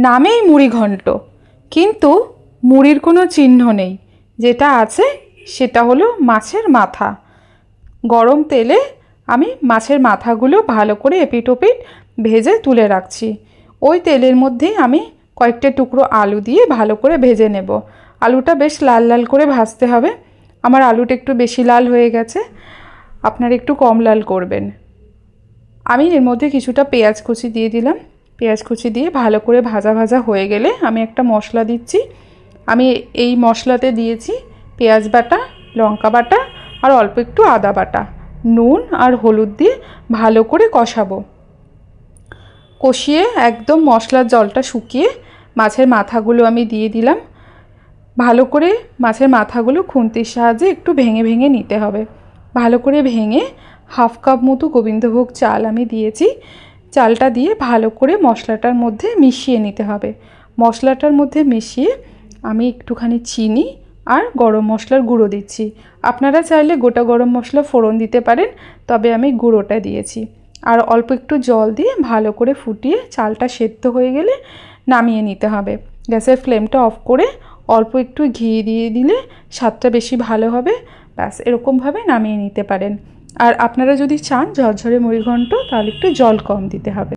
নামেই মুড়িঘণ্ট, কিন্তু মুড়ির কোনো চিহ্ন নেই। যেটা আছে সেটা হলো মাছের মাথা। গরম তেলে আমি মাছের মাথাগুলো ভালো করে এপিট ওপিট ভেজে তুলে রাখছি। ওই তেলের মধ্যেই আমি কয়েকটা টুকরো আলু দিয়ে ভালো করে ভেজে নেব। আলুটা বেশ লাল লাল করে ভাজতে হবে। আমার আলুটা একটু বেশি লাল হয়ে গেছে, আপনারা একটু কম লাল করবেন। আমি এর মধ্যে কিছুটা পেঁয়াজ কুচি দিয়ে দিলাম। পেঁয়াজ কুচি দিয়ে ভালো করে ভাজা ভাজা হয়ে গেলে আমি একটা মশলা দিচ্ছি। আমি এই মশলাতে দিয়েছি পেঁয়াজ বাটা, লঙ্কা বাটা আর অল্প একটু আদা বাটা। নুন আর হলুদ দিয়ে ভালো করে কষাবো। কষিয়ে একদম মশলার জলটা শুকিয়ে মাছের মাথাগুলো আমি দিয়ে দিলাম। ভালো করে মাছের মাথাগুলো খুন্তির সাহায্যে একটু ভেঙে ভেঙে নিতে হবে। ভালো করে ভেঙে হাফ কাপ মতো গোবিন্দভোগ চাল আমি দিয়েছি। চালটা দিয়ে ভালো করে মশলাটার মধ্যে মিশিয়ে নিতে হবে। মশলাটার মধ্যে মিশিয়ে আমি একটুখানি চিনি আর গরম মশলার গুঁড়ো দিচ্ছি। আপনারা চাইলে গোটা গরম মশলা ফোড়ন দিতে পারেন, তবে আমি গুঁড়োটা দিয়েছি। আর অল্প একটু জল দিয়ে ভালো করে ফুটিয়ে চালটা সেদ্ধ হয়ে গেলে নামিয়ে নিতে হবে। গ্যাসের ফ্লেমটা অফ করে অল্প একটু ঘি দিয়ে দিলে স্বাদটা বেশি ভালো হবে। ব্যাস, এরকমভাবে নামিয়ে নিতে পারেন। আর আপনারা যদি চান ঝরঝরে মুড়িঘণ্ট, তাহলে একটু জল কম দিতে হবে।